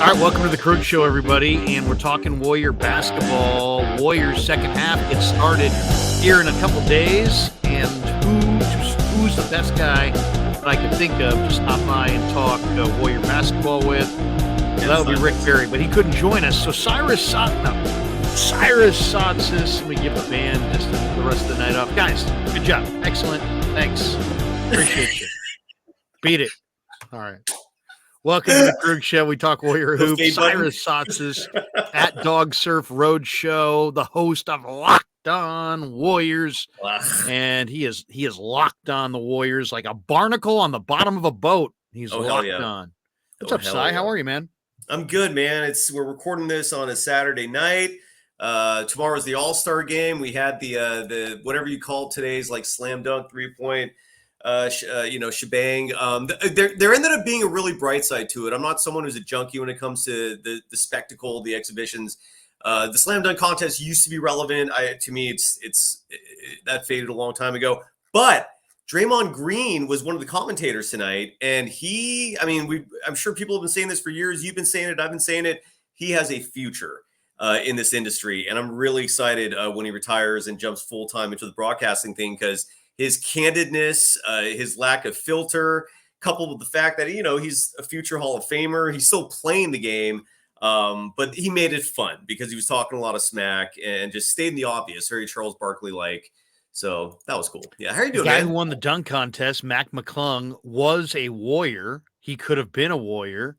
All right, welcome to the Krueger Show, everybody, and we're talking Warrior basketball. Warriors second half gets started here in a couple days, and who's the best guy that I can think of to stop by and talk Warrior basketball with? So that would be Rick Berry, but he couldn't join us. So Cyrus Saatsaz, we give the band just the rest of the night off. Guys, good job. Excellent. Thanks. Appreciate you. Beat it. All right. Welcome to the Krueger Show. We talk Warrior hoops. Cyrus Saatsaz at Dog Surf Road Show, the host of Locked On Warriors, and he is locked on the Warriors like a barnacle on the bottom of a boat. He's locked on. What's up, Cy? How are you, man? I'm good, man. We're recording this on a Saturday night. Tomorrow's the All-Star game. We had the whatever you call today's like slam dunk 3-point. Shebang. There ended up being a really bright side to it. I'm not someone who's a junkie when it comes to the spectacle, the exhibitions. The slam dunk contest used to be relevant. To me, it's that faded a long time ago. But Draymond Green was one of the commentators tonight, and I'm sure people have been saying this for years. You've been saying it. I've been saying it. He has a future in this industry, and I'm really excited when he retires and jumps full time into the broadcasting thing because his candidness, his lack of filter, coupled with the fact that, he's a future Hall of Famer. He's still playing the game, but he made it fun because he was talking a lot of smack and just stayed in the obvious, very Charles Barkley-like. So that was cool. Yeah, how are you doing, man? The guy who won the dunk contest, Mac McClung, was a Warrior. He could have been a Warrior.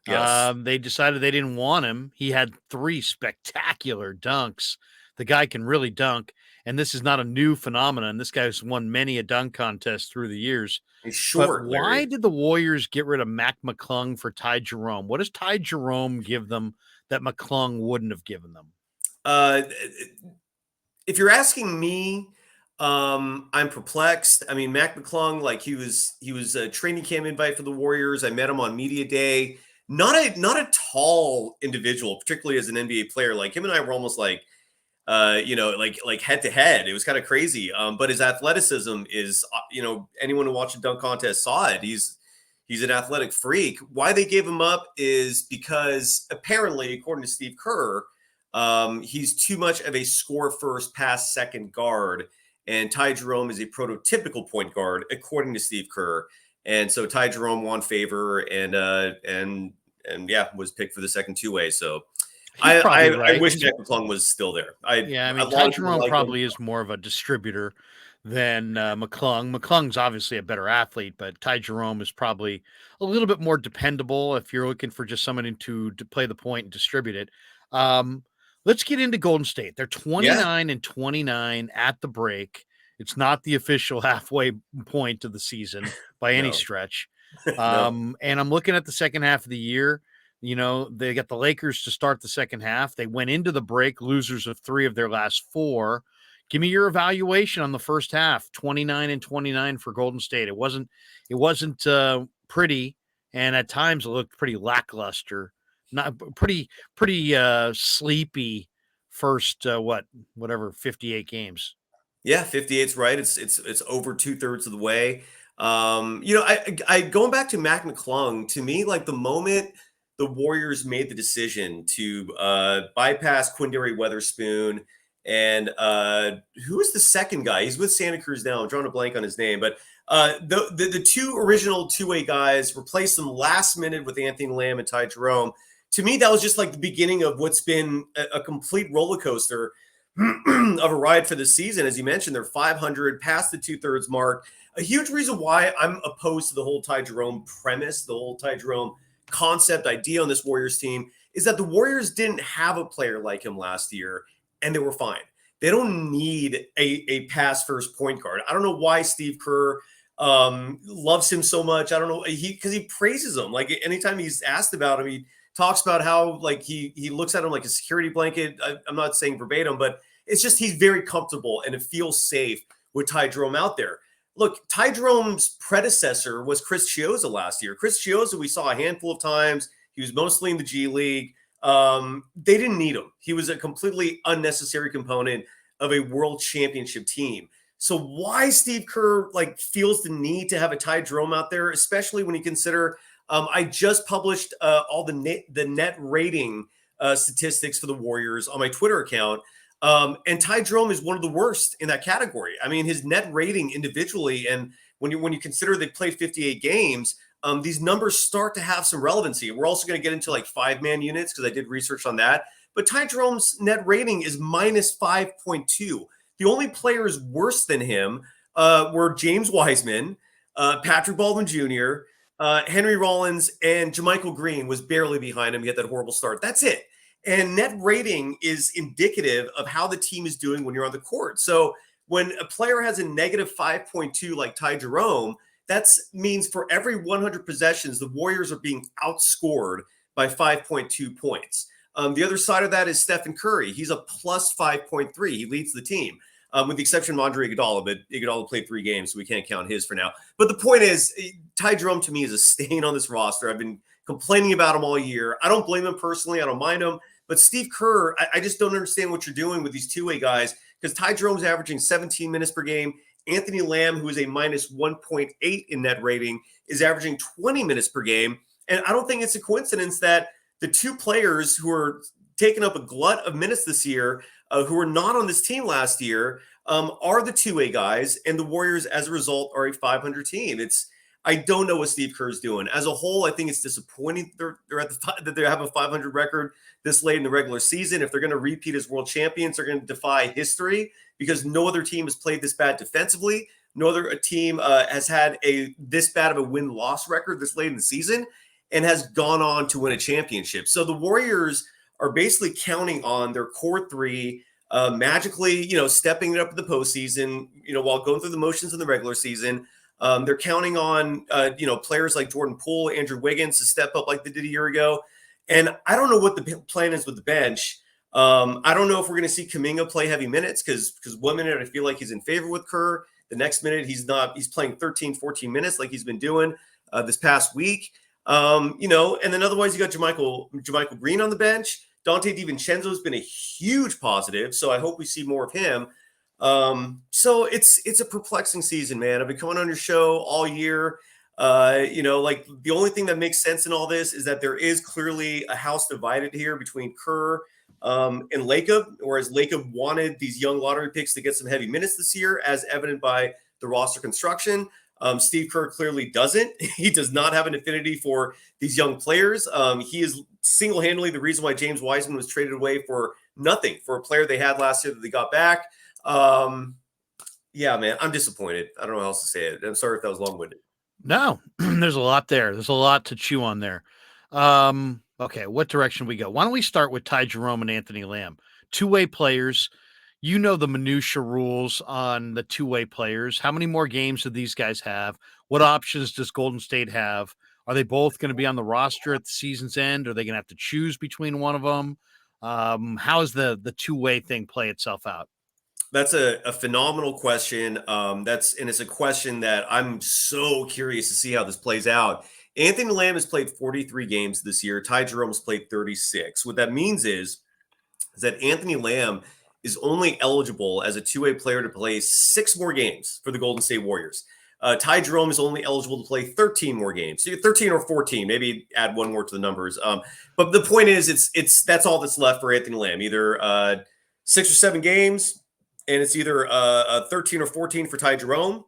Yes. They decided they didn't want him. He had 3 spectacular dunks. The guy can really dunk. And this is not a new phenomenon. This guy's won many a dunk contest through the years. He's short. But why did the Warriors get rid of Mac McClung for Ty Jerome? What does Ty Jerome give them that McClung wouldn't have given them? If you're asking me, I'm perplexed. I mean, Mac McClung, like he was a training camp invite for the Warriors. I met him on media day. Not a tall individual, particularly as an NBA player. Like him and I were almost like head to head. It was kind of crazy. But his athleticism is, anyone who watched the dunk contest saw it. He's an athletic freak. Why they gave him up is because apparently, according to Steve Kerr, he's too much of a score first, pass second guard. And Ty Jerome is a prototypical point guard, according to Steve Kerr. And so Ty Jerome won favor and was picked for the second two-way. So I wish Mac McClung was still there. Ty Jerome probably is more of a distributor than McClung. McClung's obviously a better athlete, but Ty Jerome is probably a little bit more dependable if you're looking for just someone to play the point and distribute it. Let's get into Golden State. They're 29-29 at the break. It's not the official halfway point of the season by any stretch. And I'm looking at the second half of the year. They got the Lakers to start the second half. They went into the break losers of 3 of their last 4. Give me your evaluation on the first half. 29-29 for Golden State. It wasn't pretty, and at times it looked pretty lackluster. Not pretty sleepy first 58 games. Yeah, 58's right. It's over 2/3 of the way. I going back to Mac McClung, to me, like the moment the Warriors made the decision to bypass Quinndary Weatherspoon and who is the second guy? He's with Santa Cruz now. I'm drawing a blank on his name, but the 2 original two-way guys replaced them last minute with Anthony Lamb and Ty Jerome. To me, that was just like the beginning of what's been a complete roller coaster of a ride for the season. As you mentioned, they're 500 past the 2/3 mark. A huge reason why I'm opposed to the whole Ty Jerome premise, the whole Ty Jerome concept idea on this Warriors team is that the Warriors didn't have a player like him last year and they were fine. They don't need a pass first point guard. I don't know why Steve Kerr loves him so much. I don't know. Because he praises him. Like anytime he's asked about him, he talks about how like he looks at him like a security blanket. I'm not saying verbatim, but it's just he's very comfortable and it feels safe with Ty Jerome out there. Look, Ty Jerome's predecessor was Chris Chiozza last year. Chris Chiozza, we saw a handful of times. He was mostly in the G League. They didn't need him. He was a completely unnecessary component of a world championship team. So why Steve Kerr feels the need to have a Ty Jerome out there, especially when you consider I just published all the net rating statistics for the Warriors on my Twitter account. And Ty Jerome is one of the worst in that category. I mean, his net rating individually, and when you consider they played 58 games, these numbers start to have some relevancy. We're also going to get into like 5-man units because I did research on that. But Ty Jerome's net rating is minus 5.2. The only players worse than him were James Wiseman, Patrick Baldwin Jr., Henry Rollins, and JaMychal Green was barely behind him. He had that horrible start. That's it. And net rating is indicative of how the team is doing when you're on the court. So when a player has a negative 5.2 like Ty Jerome, that means for every 100 possessions, the Warriors are being outscored by 5.2 points. The other side of that is Stephen Curry. He's a plus 5.3. He leads the team, with the exception of Andre Iguodala, but Iguodala played 3 games, so we can't count his for now. But the point is, Ty Jerome to me is a stain on this roster. I've been complaining about him all year. I don't blame him personally. I don't mind him. But Steve Kerr, I just don't understand what you're doing with these two-way guys, because Ty Jerome's averaging 17 minutes per game. Anthony Lamb, who is a minus 1.8 in net rating, is averaging 20 minutes per game. And I don't think it's a coincidence that the two players who are taking up a glut of minutes this year, who were not on this team last year, are the two-way guys. And the Warriors, as a result, are a 500 team. I don't know what Steve Kerr's doing. As a whole, I think it's disappointing that they have a 500 record this late in the regular season. If they're going to repeat as world champions, they're going to defy history, because no other team has played this bad defensively. No other team has had this bad of a win-loss record this late in the season and has gone on to win a championship. So the Warriors are basically counting on their core three magically, stepping it up in the postseason, while going through the motions in the regular season. They're counting on, players like Jordan Poole, Andrew Wiggins to step up like they did a year ago. And I don't know what the plan is with the bench. I don't know if we're going to see Kuminga play heavy minutes, because 1 minute I feel like he's in favor with Kerr. The next minute he's not. He's playing 13, 14 minutes like he's been doing this past week. And then otherwise you got JaMychal Green on the bench. Dante DiVincenzo has been a huge positive, so I hope we see more of him. So it's a perplexing season, man. I've been coming on your show all year. Like the only thing that makes sense in all this is that there is clearly a house divided here between Kerr and Lacob, whereas Lacob wanted these young lottery picks to get some heavy minutes this year, as evident by the roster construction. Steve Kerr clearly doesn't. He does not have an affinity for these young players. He is single-handedly the reason why James Wiseman was traded away for nothing, for a player they had last year that they got back. Yeah, man, I'm disappointed. I don't know how else to say it. I'm sorry if that was long-winded. No, there's a lot there. There's a lot to chew on there. Okay, what direction we go? Why don't we start with Ty Jerome and Anthony Lamb? Two-way players. You know the minutia rules on the two-way players. How many more games do these guys have? What options does Golden State have? Are they both going to be on the roster at the season's end? Are they going to have to choose between one of them? How does the two-way thing play itself out? That's a phenomenal question. It's a question that I'm so curious to see how this plays out. Anthony Lamb has played 43 games this year. Ty Jerome has played 36. What that means is that Anthony Lamb is only eligible as a two-way player to play 6 more games for the Golden State Warriors. Ty Jerome is only eligible to play 13 more games. So 13 or 14, maybe add one more to the numbers. But the point is, that's all that's left for Anthony Lamb, either 6 or 7 games, and it's either 13 or 14 for Ty Jerome.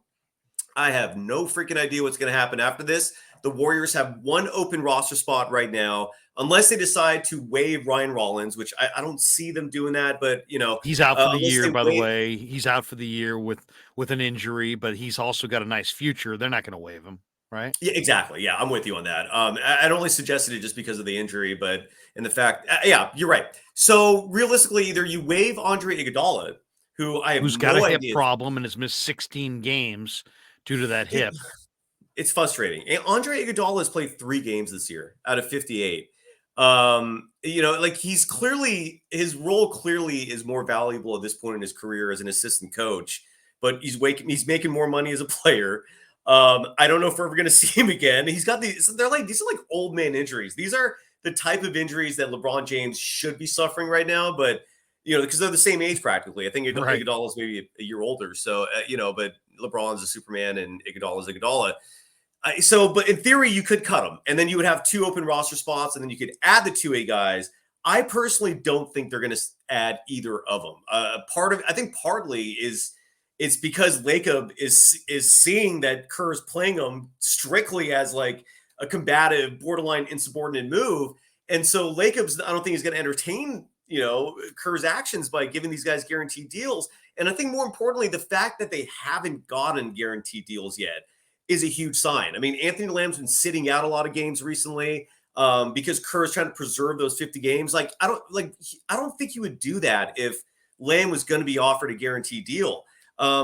I have no freaking idea what's going to happen after this. The Warriors have one open roster spot right now, unless they decide to waive Ryan Rollins, which I don't see them doing that. But he's out for the year. By the way, he's out for the year with an injury, but he's also got a nice future. They're not going to waive him, right? Yeah, exactly. Yeah, I'm with you on that. I'd only suggested it just because of the injury, but in the fact, yeah, you're right. So realistically, either you waive Andre Iguodala, who's got a hip problem and has missed 16 games due to that hip. It's frustrating. And Andre Iguodala has played 3 games this year out of 58. Like his role clearly is more valuable at this point in his career as an assistant coach, but he's making more money as a player. I don't know if we're ever going to see him again. He's got these are like old man injuries. These are the type of injuries that LeBron James should be suffering right now, but because they're the same age practically. I think Iguodala is maybe a year older. So, but LeBron's a Superman and Iguodala is Iguodala. But in theory, you could cut them, and then you would have 2 open roster spots, and then you could add the 2A guys. I personally don't think they're going to add either of them. I think partly is it's because Lacob is seeing that Kerr's playing them strictly as like a combative, borderline insubordinate move, and so Lacob's I don't think he's going to entertain Kerr's actions by giving these guys guaranteed deals. And I think more importantly, the fact that they haven't gotten guaranteed deals yet is a huge sign. I mean, Anthony Lamb's been sitting out a lot of games recently because Kerr is trying to preserve those 50 games. I don't think you would do that if Lamb was going to be offered a guaranteed deal.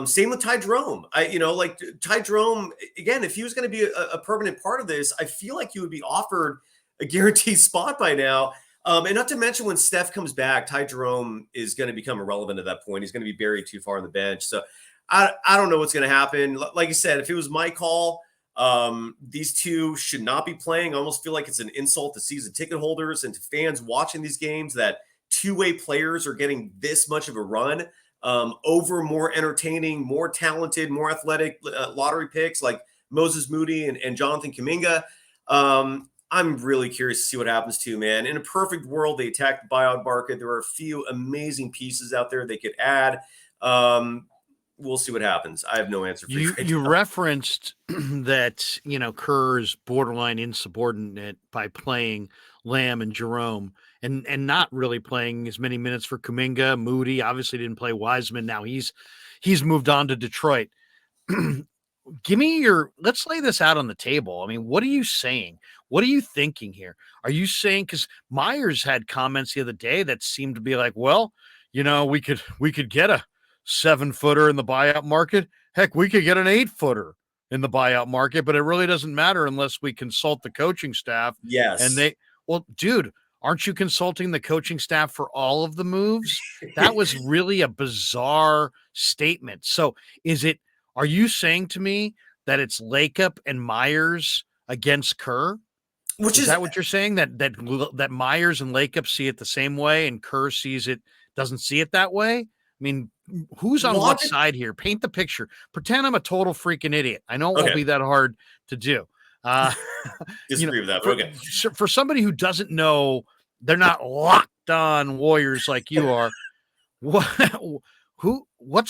Same with Ty Jerome. Ty Jerome, again, if he was going to be a permanent part of this, I feel like he would be offered a guaranteed spot by now. And not to mention when Steph comes back, Ty Jerome is going to become irrelevant at that point. He's going to be buried too far on the bench. So I don't know what's going to happen. Like I said, if it was my call, these two should not be playing. I almost feel like it's an insult to season ticket holders and to fans watching these games that 2-way players are getting this much of a run over more entertaining, more talented, more athletic lottery picks like Moses Moody and Jonathan Kuminga. I'm really curious to see what happens too, man. In a perfect world, they attack the buyout market. There are a few amazing pieces out there they could add. We'll see what happens. I have no answer for you. You referenced that, Kerr's borderline insubordinate by playing Lamb and Jerome and not really playing as many minutes for Kuminga. Moody obviously didn't play Wiseman. Now he's moved on to Detroit. Let's lay this out on the table. I mean, what are you saying? What are you thinking here? Are you saying, because Myers had comments the other day that seemed to be like, well, we could get a 7-footer in the buyout market. Heck, we could get an 8-footer in the buyout market, but it really doesn't matter unless we consult the coaching staff. Yes. And dude, aren't you consulting the coaching staff for all of the moves? That was really a bizarre statement. So are you saying to me that it's Lacob and Myers against Kerr? Is that what you're saying? That Myers and Lacob see it the same way and Kerr doesn't see it that way? I mean, who's on what side here? Paint the picture. Pretend I'm a total freaking idiot. I know it won't be that hard to do. Disagree with that. Okay. For somebody who doesn't know, they're not locked on Warriors like you are. What's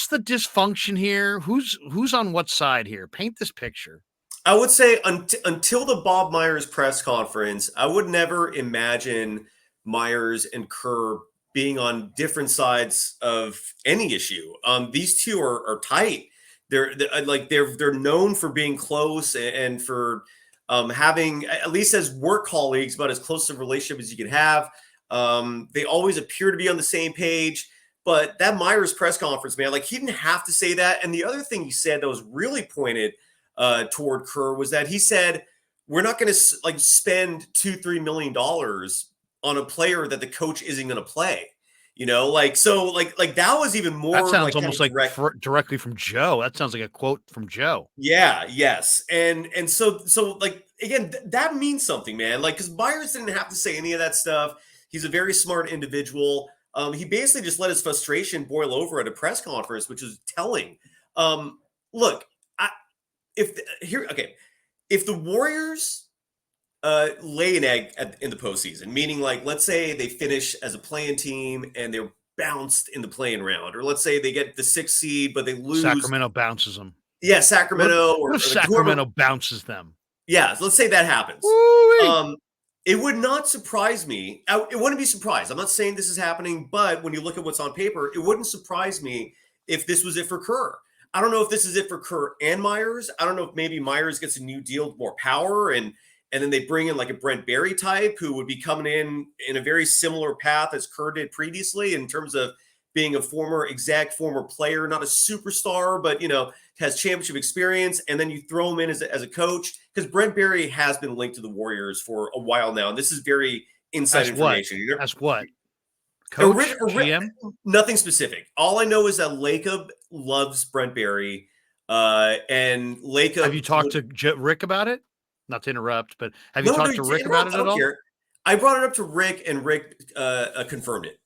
the dysfunction here? Who's on what side here? Paint this picture. I would say until the Bob Myers press conference, I would never imagine Myers and Kerr being on different sides of any issue. These two are tight. They're known for being close and for having, at least as work colleagues, about as close a relationship as you could have. They always appear to be on the same page. But that Myers press conference, man, he didn't have to say that. And the other thing he said that was really pointed toward Kerr was that he said, we're not going to spend $2-3 million on a player that the coach isn't going to play. That was even more. That sounds almost directly from Joe. That sounds like a quote from Joe. Yeah. Yes. And so again, that means something, man. Because Myers didn't have to say any of that stuff. He's a very smart individual. He basically just let his frustration boil over at a press conference, which is telling. Look, if the Warriors lay an egg in the postseason, meaning let's say they finish as a play-in team and they're bounced in the play-in round, or let's say they get the 6th seed but they lose. Sacramento bounces them. Yeah, Sacramento. What if Sacramento bounces them? Yeah, let's say that happens. It would not surprise me. It wouldn't be surprised. I'm not saying this is happening, but when you look at what's on paper, it wouldn't surprise me if this was it for Kerr. I don't know if this is it for Kerr and Myers. I don't know if maybe Myers gets a new deal with more power and then they bring in a Brent Berry type who would be coming in a very similar path as Kerr did previously in terms of being a former player, not a superstar, but has championship experience, and then you throw him in as a coach, because Brent Berry has been linked to the Warriors for a while now, and this is very inside information. As what? Coach, GM? Nothing specific. All I know is that Lacob loves Brent Berry, and Lacob. Have you talked to Rick about it? Not to interrupt, but have you talked to Rick about it at all? I brought it up to Rick, and Rick confirmed it.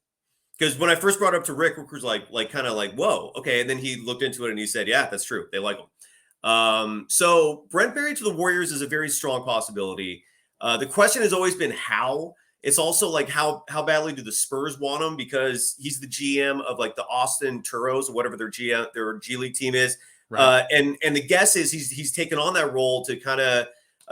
Because when I first brought it up to Rick, Rick was whoa, okay. And then he looked into it and he said, yeah, that's true. They like him. So Brent Berry to the Warriors is a very strong possibility. The question has always been how. It's also like how badly do the Spurs want him, because he's the GM of like the Austin Turos or whatever their G League team is. Right. And the guess is he's taken on that role to kind of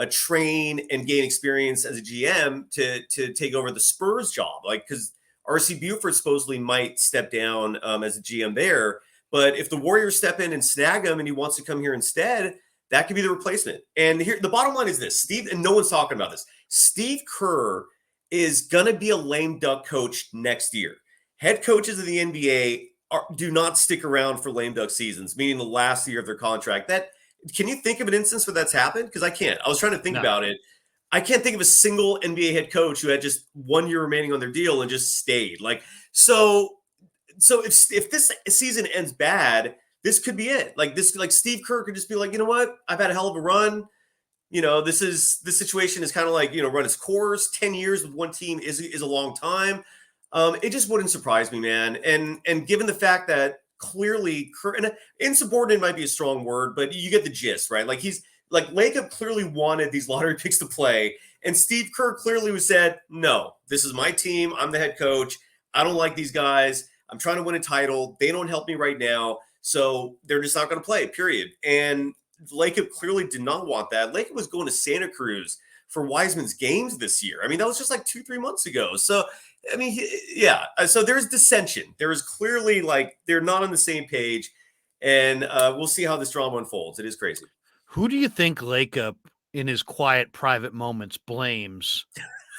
train and gain experience as a GM to take over the Spurs job, like because RC Buford supposedly might step down as a GM there. But if the Warriors step in and snag him and he wants to come here instead, that could be the replacement. And here, the bottom line is this: Steve, and no one's talking about this, Steve Kerr is going to be a lame duck coach next year. Head coaches of the NBA do not stick around for lame duck seasons, meaning the last year of their contract. Can you think of an instance where that's happened? Because I can't. I was trying to think about it. I can't think of a single NBA head coach who had just 1 year remaining on their deal and just stayed. Like, so if this season ends bad, this could be it. Like Steve Kerr could just be like, you know what? I've had a hell of a run. This situation is kind of like, run its course. 10 years with one team is a long time. It just wouldn't surprise me, man. And given the fact that clearly, and insubordinate might be a strong word, but you get the gist, right? Like Lacob clearly wanted these lottery picks to play, and Steve Kerr clearly said, no, this is my team. I'm the head coach. I don't like these guys. I'm trying to win a title. They don't help me right now. So they're just not going to play, period. And Lacob clearly did not want that. Lacob was going to Santa Cruz for Wiseman's games this year. I mean, that was just like 2-3 months ago. So, I mean, yeah. So there's dissension. There is clearly like they're not on the same page. And we'll see how this drama unfolds. It is crazy. Who do you think Lacob, in his quiet, private moments, blames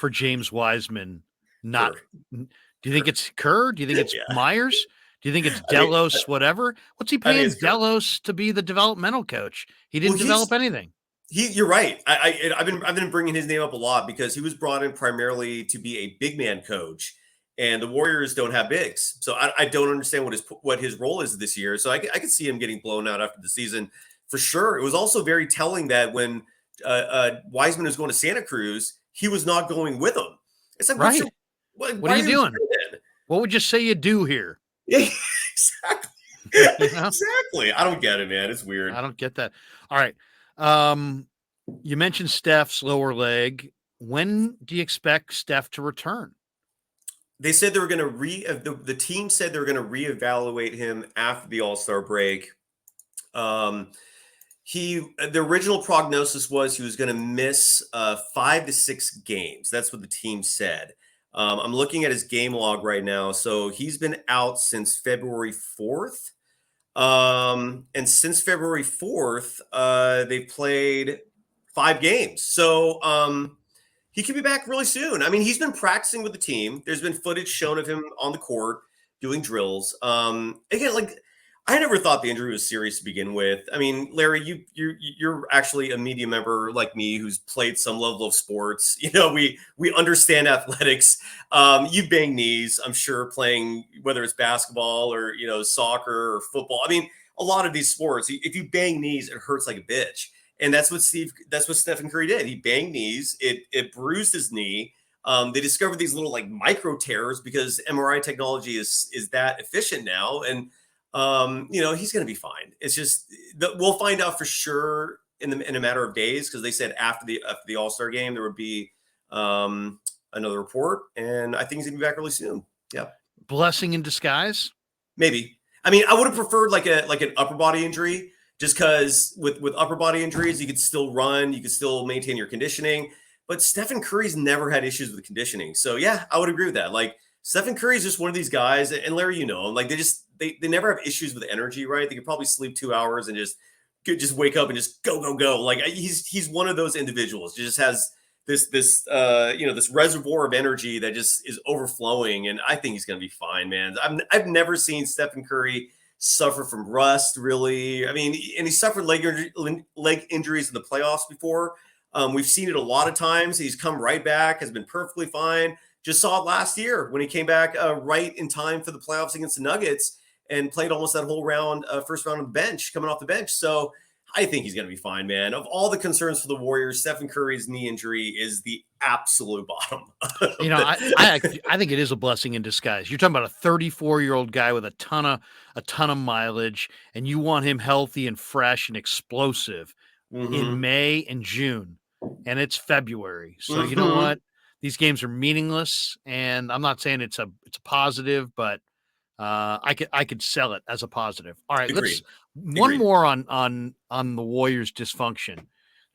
for James Wiseman not? Kerr. Do you think it's Kerr? Do you think it's Myers? Do you think it's Delos, whatever? What's he paying Delos to be the developmental coach? He didn't develop anything. You're right. I've been bringing his name up a lot because he was brought in primarily to be a big man coach, and the Warriors don't have bigs. So I don't understand what his role is this year. So I could see him getting blown out after the season for sure. It was also very telling that when Wiseman was going to Santa Cruz, he was not going with him. It's like, right. What are you doing? What would you say you do here? Yeah, exactly. Exactly. I don't get it, man. It's weird. I don't get that. All right. You mentioned Steph's lower leg. When do you expect Steph to return? They said they were going to the team said they were going to reevaluate him after the All-Star break. The original prognosis was he was going to miss 5 to 6 games. That's what the team said. I'm looking at his game log right now. So he's been out since February 4th. And since February 4th, they've played 5 games. So he could be back really soon. I mean, he's been practicing with the team. There's been footage shown of him on the court doing drills. Again, like, I never thought the injury was serious to begin with. I mean, Larry, you're actually a media member like me who's played some level of sports. We understand athletics. You bang knees, I'm sure, playing whether it's basketball or soccer or football. I mean, a lot of these sports, if you bang knees, it hurts like a bitch. And that's what Stephen Curry did. He banged knees. It bruised his knee. They discovered these little like micro tears because MRI technology is that efficient now. And he's going to be fine. It's just we'll find out for sure in a matter of days, because they said after the All-Star game there would be another report, and I think he's going to be back really soon. Yeah, blessing in disguise. Maybe. I mean, I would have preferred like an upper body injury, just because with upper body injuries you could still run, you could still maintain your conditioning. But Stephen Curry's never had issues with conditioning, so yeah, I would agree with that. Like, Stephen Curry is just one of these guys, and Larry, like they never have issues with energy, right? They could probably sleep 2 hours and just wake up and just go. Like, he's one of those individuals who just has this reservoir of energy that just is overflowing, and I think he's going to be fine, man. I've never seen Stephen Curry suffer from rust, really. I mean, and he suffered leg injuries in the playoffs before. We've seen it a lot of times. He's come right back, has been perfectly fine. Just saw it last year when he came back right in time for the playoffs against the Nuggets and played almost that whole round, first round on the bench, coming off the bench. So I think he's going to be fine, man. Of all the concerns for the Warriors, Stephen Curry's knee injury is the absolute bottom. You know, I think it is a blessing in disguise. You're talking about a 34-year-old guy with a ton of mileage, and you want him healthy and fresh and explosive in May and June, and it's February. So you know what? These games are meaningless, and I'm not saying it's a positive, but I could sell it as a positive. All right, Agreed. one more on the Warriors' dysfunction.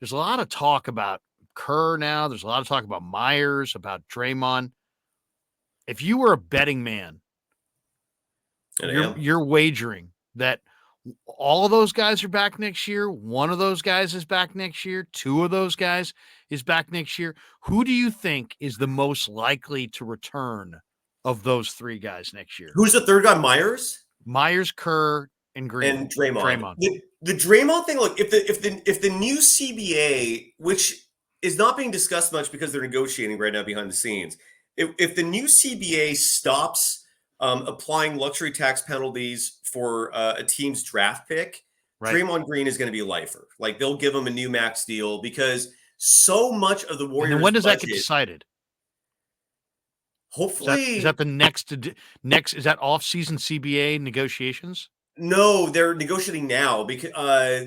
There's a lot of talk about Kerr now. There's a lot of talk about Myers, about Draymond. If you were a betting man, you're wagering that all of those guys are back next year. One of those guys is back next year. Two of those guys is back next year. Who do you think is the most likely to return of those three guys next year? Who's the third guy? Myers, Kerr, and Green. And Draymond. The Draymond thing, look, if the new CBA, which is not being discussed much because they're negotiating right now behind the scenes, if the new CBA stops applying luxury tax penalties for a team's draft pick, right, Draymond Green is going to be a lifer. Like, they'll give him a new max deal because so much of the Warriors. And when does that get decided? Hopefully, is that the next? Is that off-season CBA negotiations? No, they're negotiating now because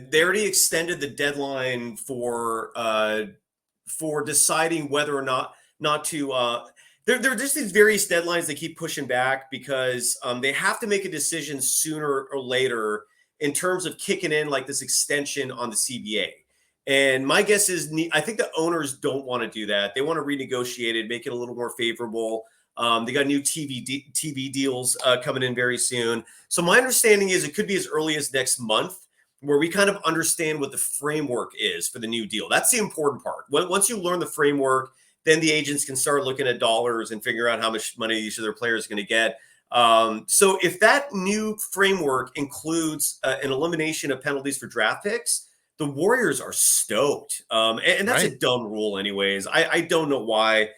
they already extended the deadline for deciding whether or not to. There are just these various deadlines they keep pushing back because they have to make a decision sooner or later in terms of kicking in like this extension on the CBA. And my guess is, I think the owners don't want to do that. They want to renegotiate it, make it a little more favorable. They got new TV deals coming in very soon. So my understanding is it could be as early as next month where we kind of understand what the framework is for the new deal. That's the important part. Once you learn the framework, then the agents can start looking at dollars and figure out how much money each of their players is going to get. So if that new framework includes an elimination of penalties for draft picks, the Warriors are stoked. And that's a dumb rule anyways. I don't know why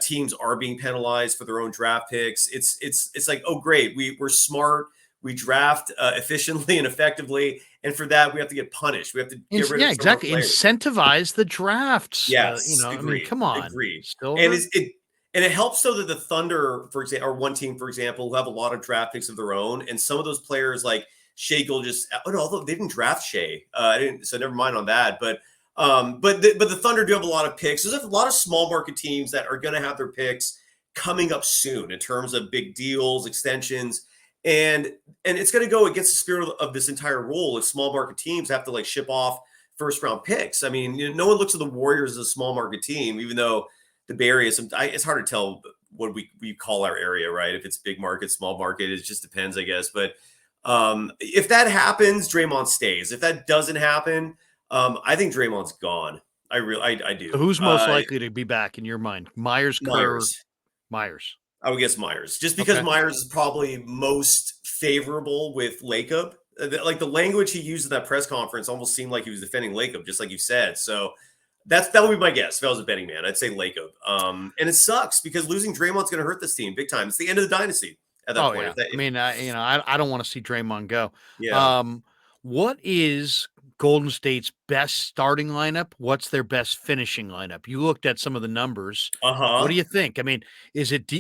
teams are being penalized for their own draft picks. It's like, oh, great. We're smart. We draft efficiently and effectively. And for that, we have to get punished. We have to get rid of exactly. Incentivize the drafts. Yes. I mean, come on. Agreed. And it helps so that the Thunder, for example, or one team, for example, who have a lot of draft picks of their own. And some of those players like Shai Gilgeous, although they didn't draft Shai. So never mind on that. But the Thunder do have a lot of picks. There's a lot of small market teams that are going to have their picks coming up soon in terms of big deals, extensions, and it's going to go against the spirit of this entire rule. If small market teams have to like ship off first round picks, I mean, no one looks at the Warriors as a small market team, even though the Bay Area is. It's hard to tell what we call our area, right? If it's big market, small market, it just depends, I guess. But if that happens, Draymond stays. If that doesn't happen, I think Draymond's gone. I do. So who's most likely to be back in your mind? Myers, Kerr, Myers. I would guess Myers, just because Myers is probably most favorable with Lacob. Like the language he used at that press conference almost seemed like he was defending Lacob, just like you said. So that would be my guess. If I was a betting man, I'd say Lacob. And it sucks because losing Draymond's going to hurt this team big time. It's the end of the dynasty at that point. Yeah. I don't want to see Draymond go. Yeah. What is Golden State's best starting lineup? What's their best finishing lineup? You looked at some of the numbers. What do you think? I mean, is it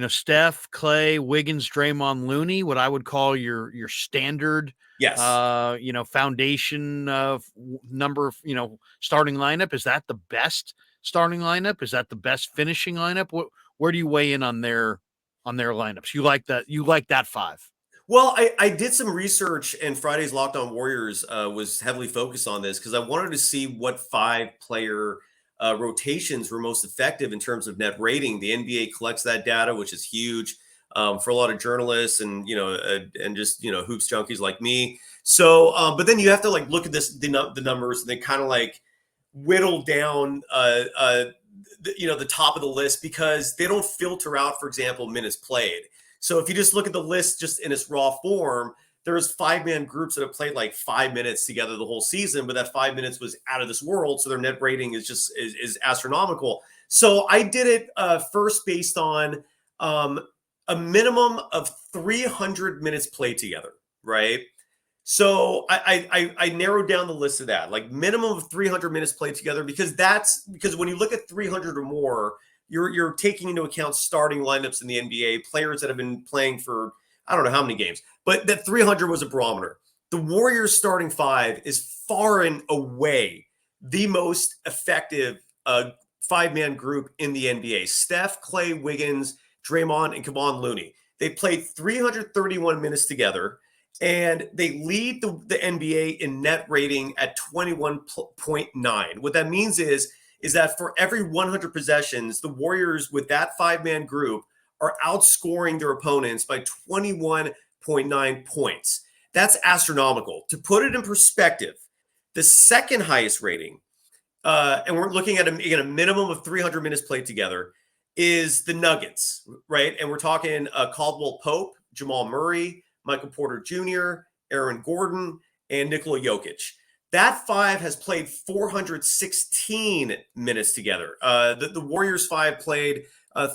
Steph, Clay, Wiggins, Draymond, Looney, what I would call your standard foundation number, starting lineup? Is that the best starting lineup? Is that the best finishing lineup? Where do you weigh in on their lineups? You like that five? Well, I did some research, and Friday's Locked On Warriors was heavily focused on this because I wanted to see what 5-player rotations were most effective in terms of net rating. The NBA collects that data, which is huge for a lot of journalists and just hoops junkies like me. So, but then you have to like look at the numbers and then kind of like whittle down the top of the list because they don't filter out, for example, minutes played. So if you just look at the list just in its raw form, there's 5-man groups that have played like 5 minutes together the whole season, but that 5 minutes was out of this world. So their net rating is astronomical. So I did it first based on a minimum of 300 minutes played together, right? So I narrowed down the list of that, like minimum of 300 minutes played together, because when you look at 300 or more, you're taking into account starting lineups in the NBA, players that have been playing for I don't know how many games, but that 300 was a barometer. The Warriors starting five is far and away the most effective five-man group in the NBA. Steph, Clay, Wiggins, Draymond, and Kevon Looney. They played 331 minutes together, and they lead the NBA in net rating at 21.9. What that means is that for every 100 possessions, the Warriors with that five-man group are outscoring their opponents by 21.9 points. That's astronomical. To put it in perspective, the second highest rating, and we're looking at a minimum of 300 minutes played together, is the Nuggets, right? And we're talking Caldwell Pope, Jamal Murray, Michael Porter Jr., Aaron Gordon, and Nikola Jokic. That five has played 416 minutes together. The Warriors five played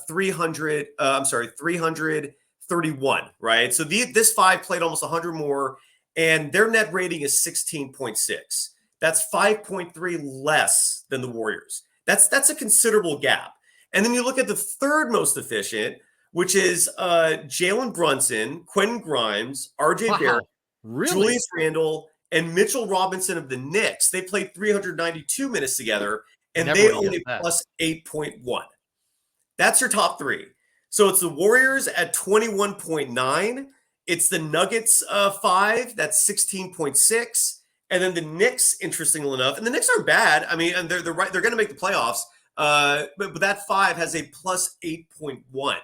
331, right? So this five played almost 100 more, and their net rating is 16.6. That's 5.3 less than the Warriors. That's a considerable gap. And then you look at the third most efficient, which is Jalen Brunson, Quentin Grimes, RJ Barrett, Julius Randle, and Mitchell Robinson of the Knicks. They played 392 minutes together, and they only plus 8.1. That's your top three. So it's the Warriors at 21.9. It's the Nuggets five, that's 16.6. And then the Knicks, interestingly enough, and the Knicks aren't bad. I mean, and they're right, they're going to make the playoffs. But that five has a plus 8.1.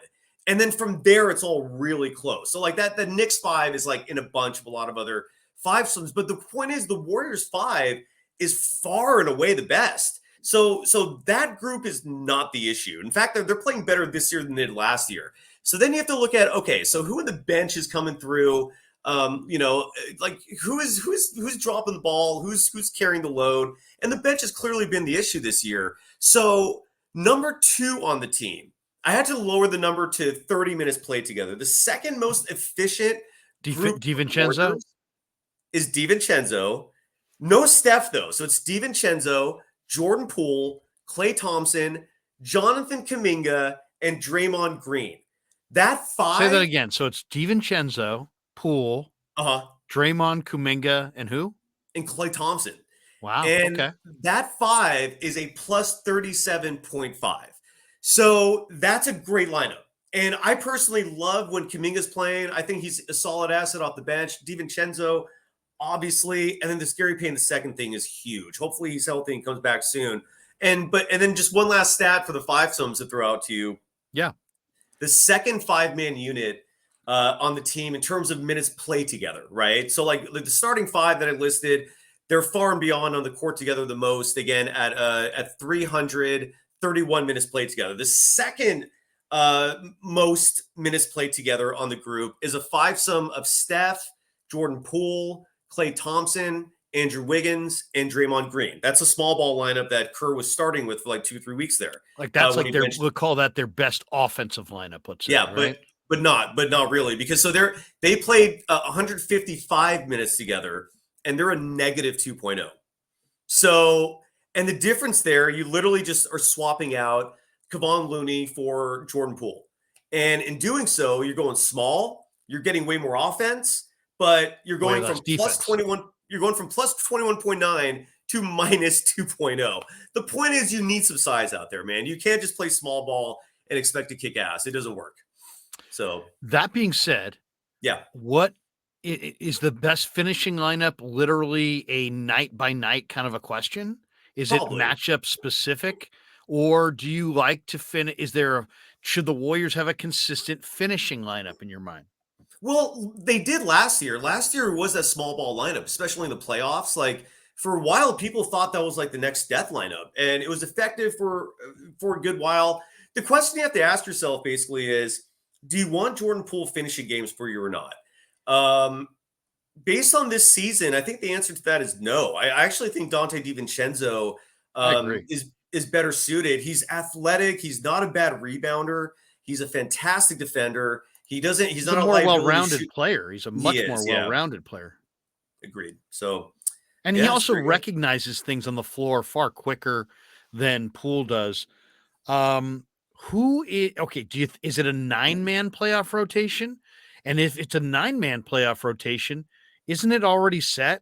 And then from there, it's all really close. So like that, the Knicks five is like in a bunch of a lot of other five sums. But the point is, the Warriors five is far and away the best. So that group is not the issue. In fact, they're playing better this year than they did last year. So then you have to look at, okay, so who in the bench is coming through? Like who's dropping the ball, who's carrying the load, and the bench has clearly been the issue this year. So number two on the team, I had to lower the number to 30 minutes played together. The second most efficient group DiVincenzo is DiVincenzo. No Steph though, so it's DiVincenzo, Jordan Poole, Klay Thompson, Jonathan Kuminga, and Draymond Green. That five. Say that again. So it's DiVincenzo, Poole, Draymond, Kuminga, and who? And Klay Thompson. Wow. And okay. That five is a plus 37.5. So that's a great lineup. And I personally love when Kuminga's playing. I think he's a solid asset off the bench. DiVincenzo, obviously. And then this Gary Payne, the second thing is huge. Hopefully he's healthy and comes back soon. And then just one last stat for the five sums to throw out to you. Yeah. The second five-man unit on the team in terms of minutes played together, right? So like the starting five that I listed, they're far and beyond on the court together the most, again, at 331 minutes played together. The second most minutes played together on the group is a five-sum of Steph, Jordan Poole, Klay Thompson, Andrew Wiggins, and Draymond Green. That's a small ball lineup that Kerr was starting with for like 2-3 weeks there. Like that's like we'll call that their best offensive lineup, let's say. Yeah, right? but not really, because so they played 155 minutes together, and they're a negative 2.0. So, and the difference there, you literally just are swapping out Kevon Looney for Jordan Poole. And in doing so, you're going small, you're getting way more offense, but you're going from plus 21, you're going from plus 21.9 to minus 2.0. The point is you need some size out there, man. You can't just play small ball and expect to kick ass. It doesn't work. So that being said, yeah, what is the best finishing lineup literally a night by night kind of a question? Is Probably. It matchup specific, or do you like to finish? Should the Warriors have a consistent finishing lineup in your mind? Well, they did last year. Last year was a small ball lineup, especially in the playoffs. Like for a while, people thought that was like the next death lineup, and it was effective for a good while. The question you have to ask yourself basically is, do you want Jordan Poole finishing games for you or not? Based on this season, I think the answer to that is no. I actually think Dante DiVincenzo is better suited. He's athletic. He's not a bad rebounder. He's a fantastic defender. He's not a more well-rounded player. He's a much more well-rounded player. Agreed. So And he yeah, it's also very good. recognizes things on the floor far quicker than Poole does. Um, who is okay? Is it a 9-man playoff rotation? And if it's a 9-man playoff rotation, isn't it already set?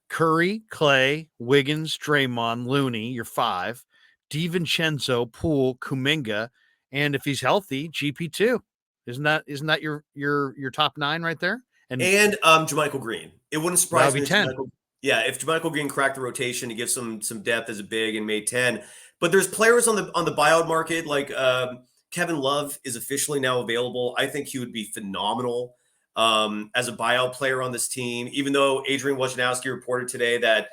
Curry, Clay, Wiggins, Draymond, Looney, your 5, DiVincenzo, Poole, Kuminga, and if he's healthy, GP2. Isn't that your top 9 right there? And And JaMychal Green. It wouldn't that would surprise be me if 10. JaMychal, yeah, if JaMychal Green cracked the rotation to give some depth as a big and made 10. But there's players on the buyout market like Kevin Love is officially now available. I think he would be phenomenal as a buyout player on this team. Even though Adrian Wojnarowski reported today that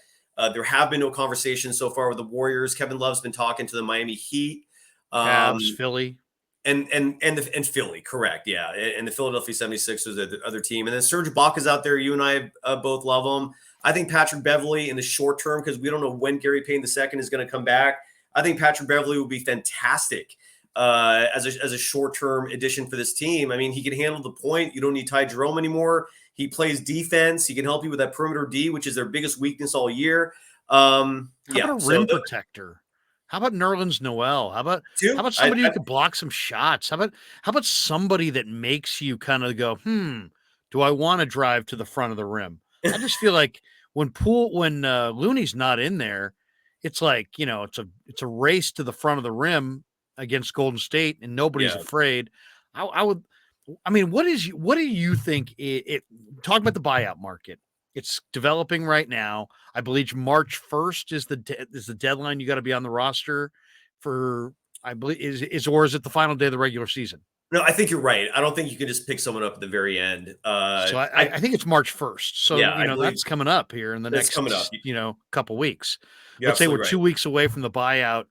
there have been no conversations so far with the Warriors. Kevin Love's been talking to the Miami Heat. Cavs, Um, Philly. and Philly, correct, yeah, and the Philadelphia 76ers, the other team, and then Serge Ibaka's out there. You and I both love him. I think Patrick Beverley in the short term, because we don't know when Gary Payton II is going to come back. I think Patrick Beverley will be fantastic as a short term addition for this team. I mean, he can handle the point. You don't need Ty Jerome anymore. He plays defense. He can help you with that perimeter D, which is their biggest weakness all year. How about Yeah, a so rim protector? How about Nerlens Noel? How two, about somebody who could block some shots? How about somebody that makes you kind of go, do I want to drive to the front of the rim? I just feel like when Looney's not in there, it's like, it's a race to the front of the rim against Golden State, and nobody's yeah. afraid. I would. I mean, what do you think? Talk about the buyout market. It's developing right now. I believe March 1st is the deadline. You got to be on the roster for. I believe is it the final day of the regular season? No, I think you're right. I don't think you can just pick someone up at the very end. So I think it's March 1st. So, Yeah, I believe that's coming up here in the that's coming up. next, couple weeks. You're Let's say we're absolutely right. 2 weeks away from the buyout,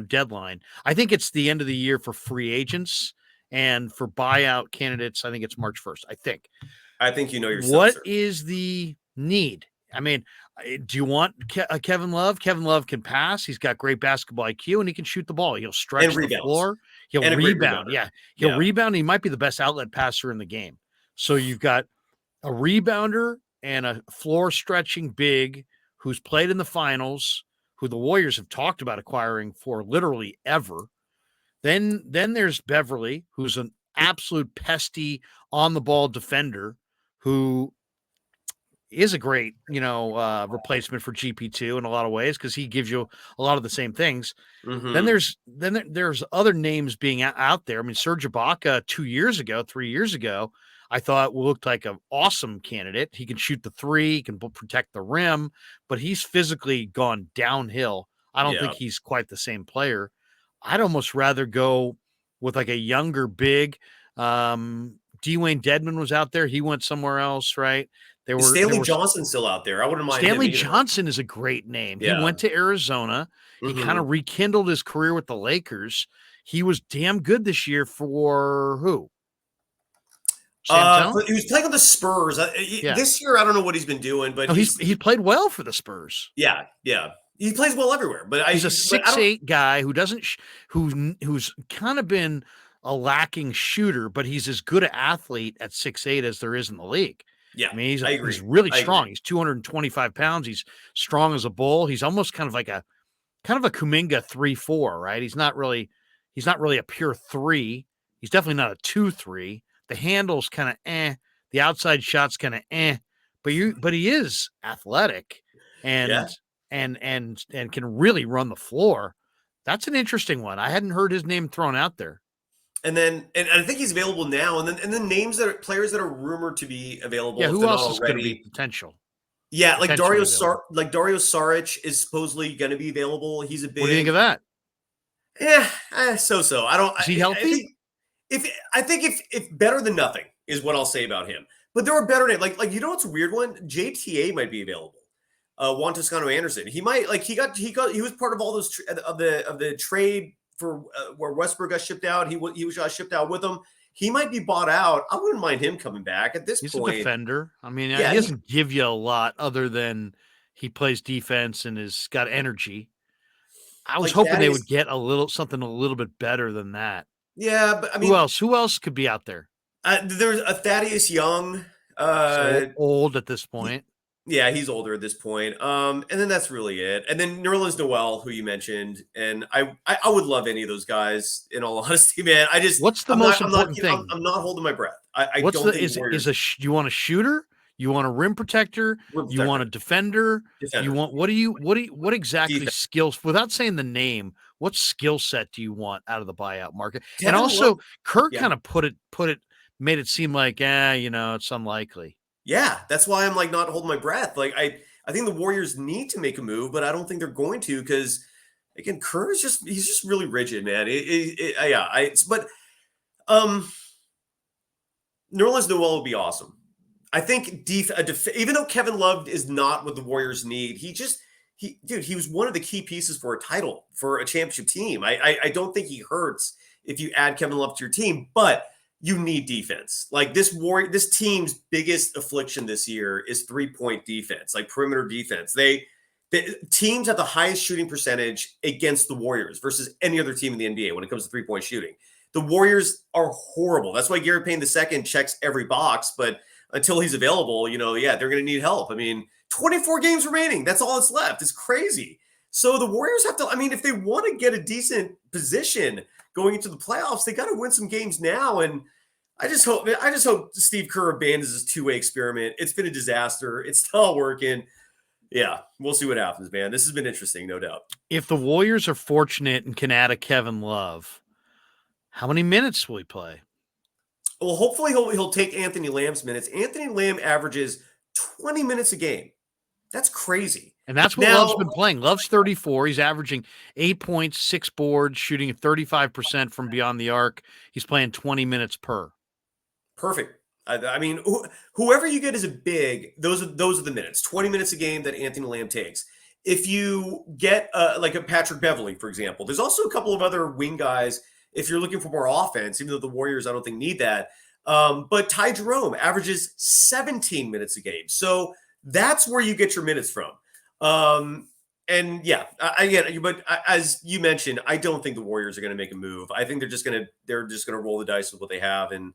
deadline. I think it's the end of the year for free agents, and for buyout candidates, I think it's March 1st. I think. I think you know yourself, What sir. is the need? I mean, do you want Kevin Love? Kevin Love can pass. He's got great basketball IQ, and he can shoot the ball. He'll And stretch the rebounds. floor. He'll And a great rebound. rebounder. Yeah, he'll Yeah. rebound. He might be the best outlet passer in the game. So you've got a rebounder and a floor stretching big who's played in the finals, who the Warriors have talked about acquiring for literally ever. Then there's Beverly, who's an absolute pesty on the ball defender who is a great, replacement for GP2 in a lot of ways, because he gives you a lot of the same things. Then Mm-hmm. there's other names being out there. I mean, Serge Ibaka 3 years ago, I thought looked like an awesome candidate. He can shoot the three, he can protect the rim, but he's physically gone downhill. I don't think Yeah. he's quite the same player. I'd almost rather go with like a younger big. Dwayne Dedman was out there. He went somewhere else, right? There Is were there Stanley was Johnson still out there? I wouldn't mind him Stanley either. Johnson is a great name. He Yeah. went to Arizona. He kind Mm-hmm. of rekindled his career with the Lakers. He was damn good this year for who? San Antonio? He was playing on the Spurs. Yeah. This year, I don't know what he's been doing, but No, he played well for the Spurs. yeah. He plays well everywhere. He's a I don't 6'8" guy who doesn't who's kind of been a lacking shooter, but he's as good an athlete at 6'8" as there is in the league. yeah, I mean, I he's agree. really I agree. strong. He's 225 pounds. He's strong as a bull. He's almost kind of a Kuminga 3-4, right? He's not really a pure 3. He's definitely not a 2-3. The handle's kind of the outside shot's kind of but he is athletic Yeah. and and can really run the floor. That's an interesting one. I hadn't heard his name thrown out there. And I think he's available now. And then players that are rumored to be Yeah, available if who they're not else is going to be already. Yeah, like potentially available? Dario Saric is supposedly going to be available. He's a What do you think of big. that? Yeah, so. I don't. Is he healthy? I think if better than nothing is what I'll say about him. But there are better names. Like what's a weird one? JTA might be available. Juan Toscano Anderson. He might he was part of all those of the trade for where Westbrook got shipped out. He was shipped out with them. He might be bought out. I wouldn't mind him coming back at this He's a point. defender. I mean, Yeah, he doesn't give you a lot other than he plays defense and has got energy. I was like hoping that they is. would get something a little bit better than that. Yeah, but I Who mean, else? Who else could be out there? there's a Thaddeus Young. So Uh, old at this he, point. Yeah, he's older at this point. And then that's really it. And then Nerlens Noel, who you mentioned, and I would love any of those guys. In all honesty, man, What's the most important thing? I'm not holding my breath. I What's don't the think the Warriors you want a shooter? You want a rim protector? rim You want protector, a defender? You defender, want what exactly defense. skills without saying the name, what skill set do you want out of the buyout market? And Kevin Love. also Kerr Yeah, kind of made it seem like, it's unlikely. yeah. That's why I'm like not holding my breath. Like I think the Warriors need to make a move, but I don't think they're going to because again, Kerr is he's just really rigid, man. Yeah. But um, Nerlens Noel would be awesome. I think even though Kevin Love is not what the Warriors need, he was one of the key pieces for a title for a championship team. I don't think he hurts if you add Kevin Love to your team, but you need defense. Like this team's biggest affliction this year is 3-point defense, like perimeter defense. The teams have the highest shooting percentage against the Warriors versus any other team in the NBA when it comes to 3-point shooting. The Warriors are horrible. That's why Gary Payne II checks every box, but until he's available, they're going to need help. I mean, 24 games remaining. That's all that's left. It's crazy. So the Warriors have to, I mean, if they want to get a decent position going into the playoffs, they got to win some games now. And I just hope Steve Kerr abandons his two-way experiment. It's been a disaster. It's not working. Yeah, we'll see what happens, man. This has been interesting, no doubt. If the Warriors are fortunate and can add a Kevin Love, how many minutes will he play? Well, hopefully he'll take Anthony Lamb's minutes. Anthony Lamb averages 20 minutes a game. That's crazy. And that's what Love's been playing. Love's 34. He's averaging 8 points, 6 boards, shooting 35% from beyond the arc. He's playing 20 minutes per. Perfect. I mean, whoever you get as a big, those are the minutes. 20 minutes a game that Anthony Lamb takes. If you get like a Patrick Beverley, for example, there's also a couple of other wing guys. If you're looking for more offense, even though the Warriors, I don't think need that. But Ty Jerome averages 17 minutes a game. So that's where you get your minutes from. And yeah, I get it. But as you mentioned, I don't think the Warriors are going to make a move. I think they're just going to roll the dice with what they have. And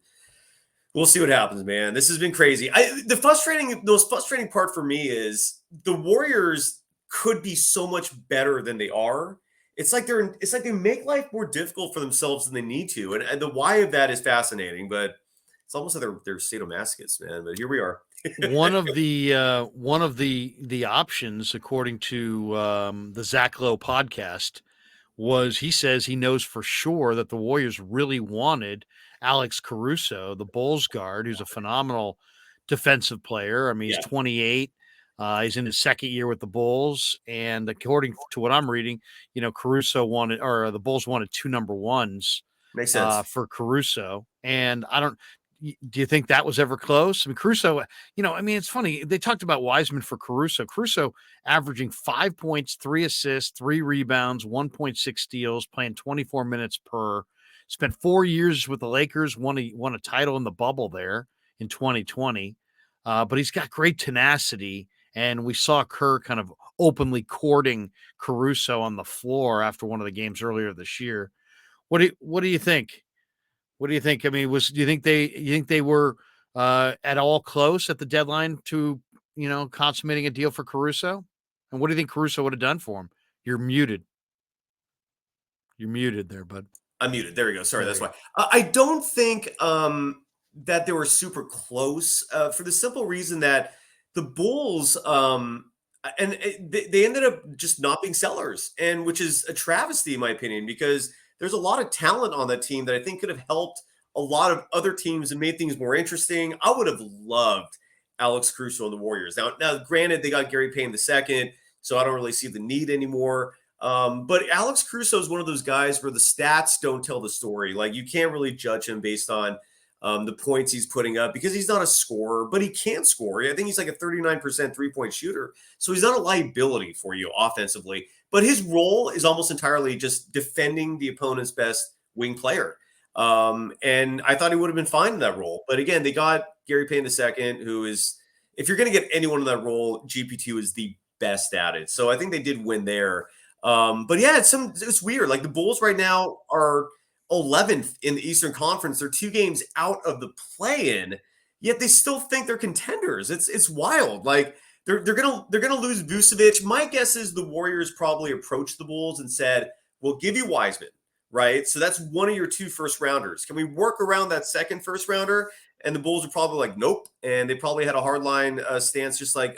we'll see what happens, man. This has been crazy. The most frustrating part for me is the Warriors could be so much better than they are. It's like they make life more difficult for themselves than they need to, and the why of that is fascinating. But it's almost like they're sadomasochists, man. But here we are. one of the options, according to the Zach Lowe podcast, was he says he knows for sure that the Warriors really wanted Alex Caruso, the Bulls guard, who's a phenomenal defensive player. I mean, he's 28. He's in his second year with the Bulls. And according to what I'm reading, Caruso the Bulls wanted 2 number ones. Makes sense. For Caruso. And do you think that was ever close? I mean, Caruso, it's funny. They talked about Wiseman for Caruso. Caruso averaging 5 points, 3 assists, 3 rebounds, 1.6 steals, playing 24 minutes per. Spent 4 years with the Lakers, won a title in the bubble there in 2020. But he's got great tenacity. And we saw Kerr kind of openly courting Caruso on the floor after one of the games earlier this year. What do you think? What do you think? I mean, do you think they were at all close at the deadline to, consummating a deal for Caruso? And what do you think Caruso would have done for him? You're muted. You're muted there, bud. I'm muted. There we go. Sorry, that's why. I don't think that they were super close for the simple reason that the Bulls they ended up just not being sellers, and which is a travesty in my opinion because there's a lot of talent on that team that I think could have helped a lot of other teams and made things more interesting. I would have loved Alex Caruso and the Warriors. Now, granted, they got Gary Payne II, so I don't really see the need anymore. But Alex Caruso is one of those guys where the stats don't tell the story. Like you can't really judge him based on the points he's putting up because he's not a scorer, but he can score. I think he's like a 39% 3-point shooter. So he's not a liability for you offensively, but his role is almost entirely just defending the opponent's best wing player. And I thought he would have been fine in that role. But again, they got Gary Payne II, who is, if you're going to get anyone in that role, GP2 is the best at it. So I think they did win there. But yeah, it's weird. Like the Bulls right now are 11th in the Eastern Conference. They're 2 games out of the play-in, yet they still think they're contenders. It's wild. Like they're gonna lose Vucevic. My guess is the Warriors probably approached the Bulls and said, "We'll give you Wiseman, right? So that's one of your 2 first rounders. Can we work around that second first rounder?" And the Bulls are probably like, "Nope," and they probably had a hardline stance, just like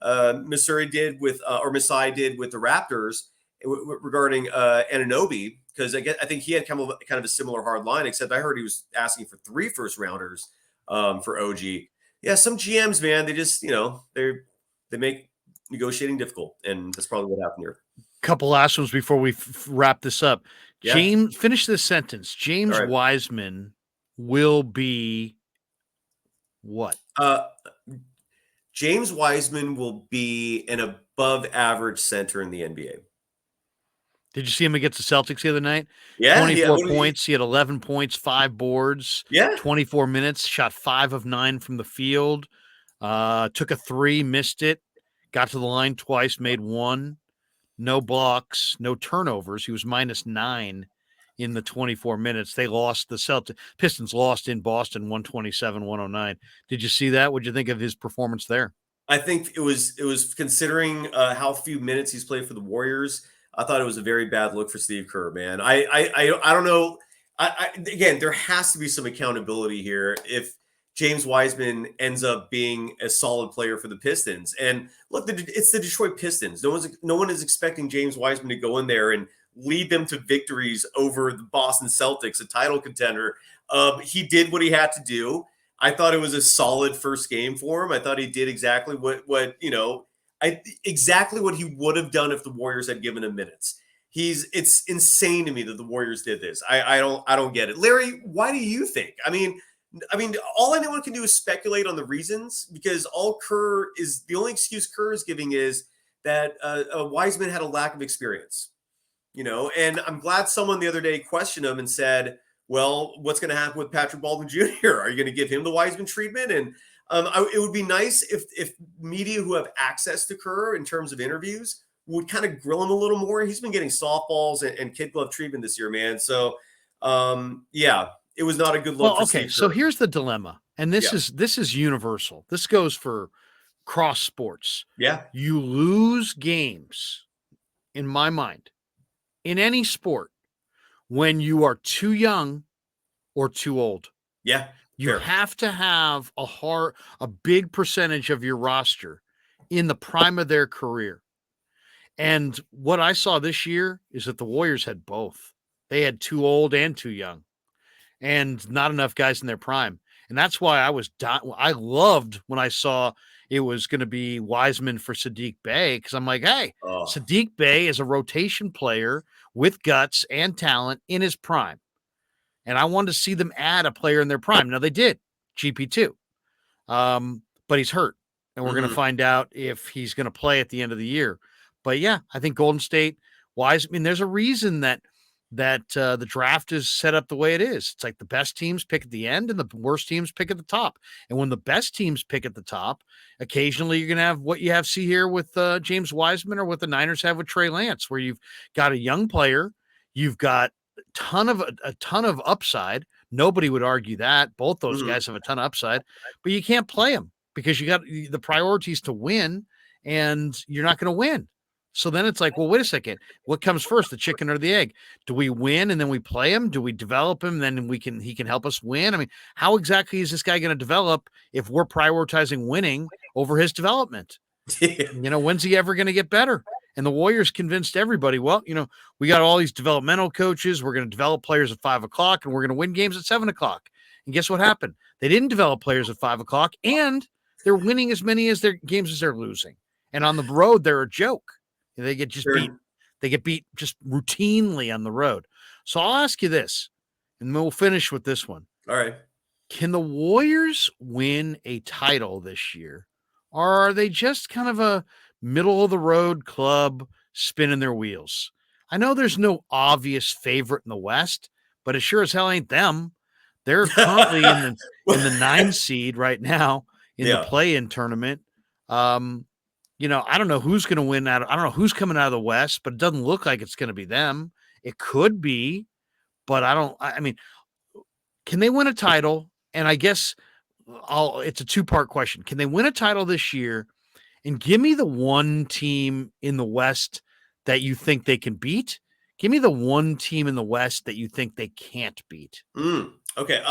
Missouri did with or Masai did with the Raptors regarding Anunoby, because I think he had kind of a similar hard line, except I heard he was asking for 3 first rounders for OG. Yeah, some GMs, man, they just they make negotiating difficult, and that's probably what happened here. Couple last ones before we wrap this up. Yeah. James, finish this sentence. All James right. Wiseman will be what? James Wiseman will be an above average center in the NBA. Did you see him against the Celtics the other night? Yeah, yeah. 24 points. He had 11 points, 5 boards, Yeah. 24 minutes, shot 5 of 9 from the field, took a 3, missed it, got to the line twice, made 1, no blocks, no turnovers. He was -9 in the 24 minutes. They lost, the Pistons lost in Boston 127-109. Did you see that? What'd you think of his performance there? I think it was considering how few minutes he's played for the Warriors. I thought it was a very bad look for Steve Kerr, man. I don't know. Again, there has to be some accountability here if James Wiseman ends up being a solid player for the Pistons. And look, it's the Detroit Pistons. No one is expecting James Wiseman to go in there and lead them to victories over the Boston Celtics, a title contender. He did what he had to do. I thought it was a solid first game for him. I thought he did exactly exactly what he would have done if the Warriors had given him minutes. It's insane to me that the Warriors did this. I don't get it. Larry, why do you think? I mean, all anyone can do is speculate on the reasons, because the only excuse Kerr is giving is that Wiseman had a lack of experience, and I'm glad someone the other day questioned him and said, well, what's going to happen with Patrick Baldwin Jr.? Are you going to give him the Wiseman treatment? And it would be nice if media who have access to Kerr in terms of interviews would kind of grill him a little more. He's been getting softballs and kid glove treatment this year, man. So, yeah, it was not a good look. Well, okay, so here's the dilemma, and this is universal. This goes for cross sports. Yeah, you lose games, in my mind, in any sport, when you are too young or too old. Yeah. You have to have a big percentage of your roster in the prime of their career. And what I saw this year is that the Warriors had both. They had too old and too young, and not enough guys in their prime. And that's why I loved when I saw it was going to be Wiseman for Saddiq Bey, because I'm like, hey, Saddiq Bey is a rotation player with guts and talent in his prime. And I wanted to see them add a player in their prime. Now they did, GP2. But he's hurt. And we're going to find out if he's going to play at the end of the year. But yeah, I think Golden State, there's a reason that the draft is set up the way it is. It's like the best teams pick at the end and the worst teams pick at the top. And when the best teams pick at the top, occasionally you're going to have what you see here with James Wiseman, or what the Niners have with Trey Lance, where you've got a young player, you've got a ton of upside. Nobody would argue that. Both those guys have a ton of upside, but you can't play them because you got the priorities to win, and you're not going to win. So then it's like, well, wait a second. What comes first, the chicken or the egg? Do we win and then we play him? Do we develop him? Then he can help us win. I mean, how exactly is this guy going to develop if we're prioritizing winning over his development? When's he ever going to get better? And the Warriors convinced everybody, well, we got all these developmental coaches. We're going to develop players at 5:00 and we're going to win games at 7:00. And guess what happened? They didn't develop players at 5:00, and they're winning as many as their games as they're losing. And on the road, they're a joke. They get beat. They get beat just routinely on the road. So I'll ask you this, and we'll finish with this one. All right. Can the Warriors win a title this year, or are they just kind of a middle-of-the-road club spinning their wheels? I know there's no obvious favorite in the West, but it sure as hell ain't them. They're currently in the 9 seed right now in the play-in tournament. I don't know who's going to win I don't know who's coming out of the West, but it doesn't look like it's going to be them. It could be, but can they win a title? And I guess it's a 2-part question. Can they win a title this year? and give me the one team in the West that you think they can beat. Give me the one team in the West that you think they can't beat. Okay.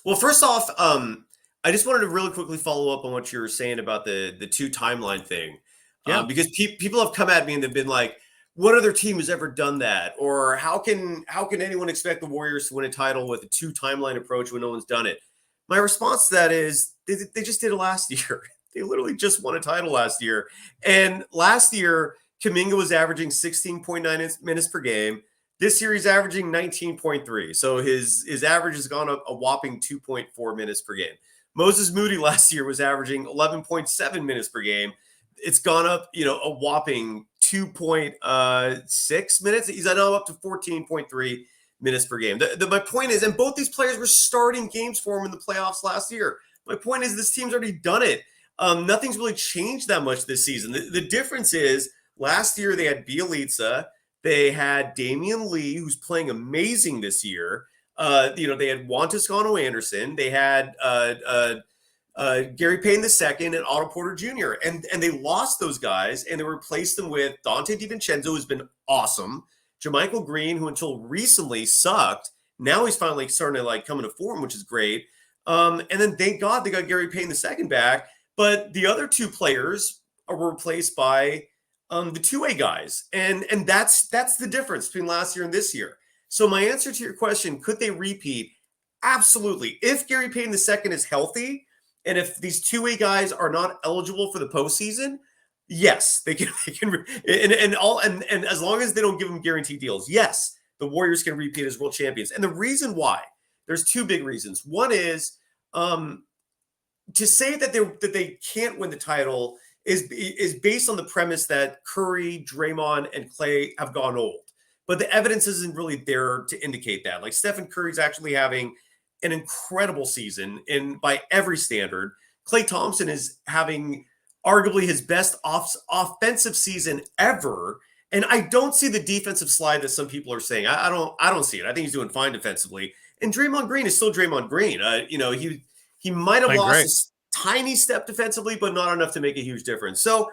Well, first off, I just wanted to really quickly follow up on what you were saying about the two timeline thing, Yeah. because people have come at me and they've been like, "What other team has ever done that?" Or how can anyone expect the Warriors to win a title with a two timeline approach when no one's done it? My response to that is they just did it last year. They literally just won a title last year, and last year Kuminga was averaging 16.9 minutes per game. This year he's averaging 19.3. So his average has gone up a whopping 2.4 minutes per game. Moses Moody last year was averaging 11.7 minutes per game. It's gone up, a whopping 2.6 minutes. He's now up to 14.3 minutes per game. My point is, and both these players were starting games for him in the playoffs last year. My point is, this team's already done it. Nothing's really changed that much this season. The difference is last year they had Bielitsa. They had Damian Lee, who's playing amazing this year. They had Juan Toscano-Anderson. They had Gary Payton II and Otto Porter Jr. And they lost those guys, and they replaced them with Dante DiVincenzo, who's been awesome. JaMychal Green, who until recently sucked. Now he's finally starting to come into form, which is great. And then thank God they got Gary Payton II back. But the other two players were replaced by the two-way guys. And that's the difference between last year and this year. So my answer to your question, could they repeat? Absolutely. If Gary Payton II is healthy, and if these two-way guys are not eligible for the postseason, yes, they can. And as long as they don't give them guaranteed deals, yes, the Warriors can repeat as world champions. And the reason why, there's two big reasons. One is to say that they can't win the title is based on the premise that Curry, Draymond, and Clay have gone old. But the evidence isn't really there to indicate that. Like Stephen Curry's actually having an incredible season by every standard. Klay Thompson is having arguably his best offensive season ever. And I don't see the defensive slide that some people are saying. I don't see it. I think he's doing fine defensively. And Draymond Green is still Draymond Green. He might have lost a tiny step defensively, but not enough to make a huge difference. So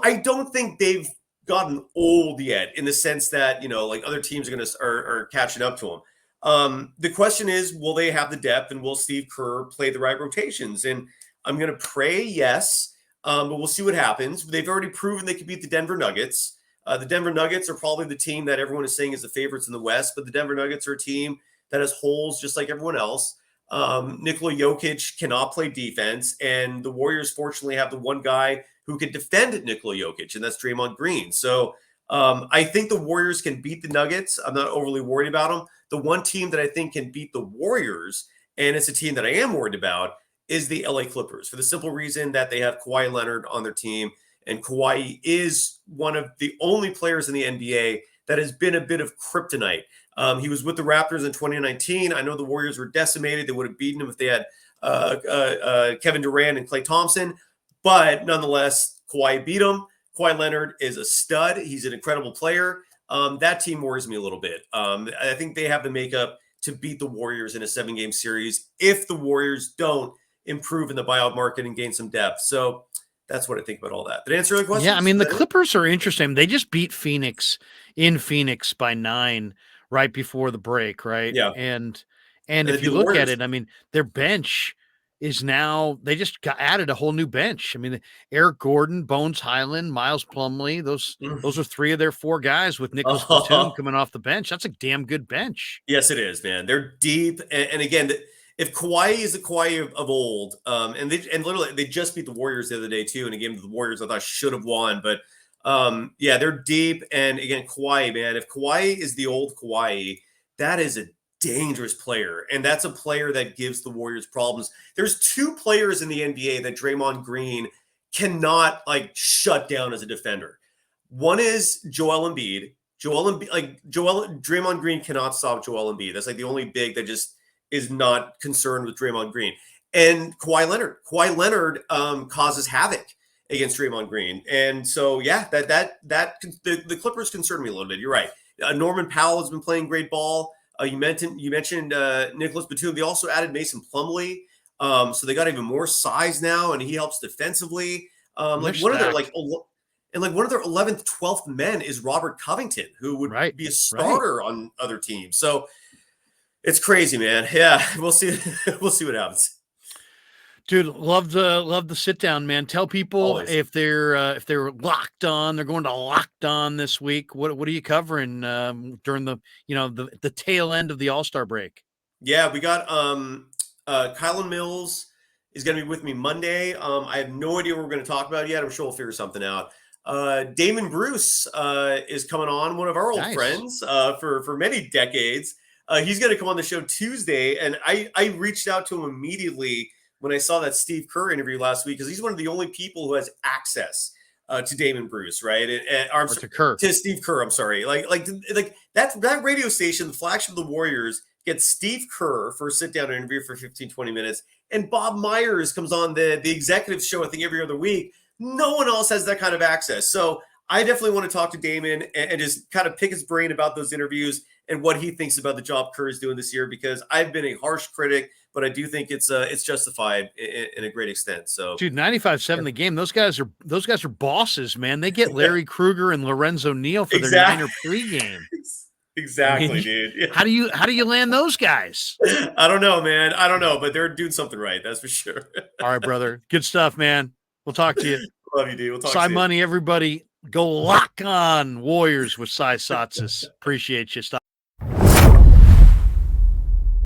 I don't think they've gotten old yet in the sense that, other teams are catching up to them. The question is, will they have the depth, and will Steve Kerr play the right rotations? And I'm going to pray yes, but we'll see what happens. They've already proven they can beat the Denver Nuggets. The Denver Nuggets are probably the team that everyone is saying is the favorites in the West, but the Denver Nuggets are a team that has holes just like everyone else. Nikola Jokic cannot play defense, and the Warriors fortunately have the one guy who can defend Nikola Jokic, and that's Draymond Green. So I think the Warriors can beat the Nuggets. I'm not overly worried about them. The one team that I think can beat the Warriors, and it's a team that I am worried about, is the LA Clippers, for the simple reason that they have Kawhi Leonard on their team, and Kawhi is one of the only players in the NBA that has been a bit of kryptonite. He was with the Raptors in 2019. I know the Warriors were decimated. They would have beaten him if they had Kevin Durant and Klay Thompson. But nonetheless, Kawhi beat him. Kawhi Leonard is a stud. He's an incredible player. That team worries me a little bit. I think they have the makeup to beat the Warriors in a 7-game series if the Warriors don't improve in the buyout market and gain some depth. So that's what I think about all that. Did I answer your question? Yeah, I mean, the Clippers are interesting. They just beat Phoenix by 9 right before the break, right? Yeah. And if you look at it, I mean, their bench is now, they just added a whole new bench. I mean, Eric Gordon, Bones Highland, Miles Plumlee, those are 3 of their 4 guys with Nicholas Batum coming off the bench. That's a damn good bench. Yes, it is, man. They're deep. And again, if Kawhi is the Kawhi of old, and literally they just beat the Warriors the other day too in a game that the Warriors I thought should have won, but yeah, they're deep. And again, Kawhi, man, if Kawhi is the old Kawhi, that is a dangerous player, and that's a player that gives the Warriors problems. There's 2 players in the NBA that Draymond Green cannot shut down as a defender. One is Joel Embiid. Draymond Green cannot stop Joel Embiid. That's the only big that just is not concerned with Draymond Green. And Kawhi Leonard. Kawhi Leonard causes havoc against Draymond Green. And so, yeah, the Clippers concern me a little bit. You're right. Norman Powell has been playing great ball. You mentioned Nicholas Batum. They also added Mason Plumlee. So they got even more size now, and he helps defensively. And they're Like one of their stacked. and like one of their 11th, 12th men is Robert Covington, who would Right. be a Right. starter on other teams. So it's crazy, man. Yeah, we'll see. We'll see what happens. Dude, love the sit down, man. Tell people Always. if they're locked on, they're going to locked on this week. What are you covering during the the tail end of the All-Star break? Yeah, we got Kylan Mills is going to be with me Monday. I have no idea what we're going to talk about yet. I'm sure we'll figure something out. Damon Bruce is coming on, one of our old Nice. friends for many decades. He's going to come on the show Tuesday, and I reached out to him immediately when I saw that Steve Kerr interview last week because he's one of the only people who has access to Damon Bruce, right? Or, Or to Kerr. to Steve Kerr. I'm sorry, like that radio station, the flagship of the Warriors, gets Steve Kerr for a sit down interview for 15, 20 minutes, and Bob Myers comes on the executive show, I think, every other week. No one else has that kind of access. So I definitely want to talk to Damon and just kind of pick his brain about those interviews and what he thinks about the job Kerr is doing this year, because I've been a harsh critic, but I do think it's justified in a great extent. So, Dude, 95-7 the game. Those guys are bosses, man. They get Larry Krueger and Lorenzo Neal for their exactly. Niner pregame. Exactly, dude. Yeah. How do you land those guys? I don't know, man. I don't know, but they're doing something right. That's for sure. All right, brother. Good stuff, man. We'll talk to you. Love you, dude. We'll talk Cy soon. Money, everybody. Go lock on Warriors with Saatsaz. Appreciate you. Stop.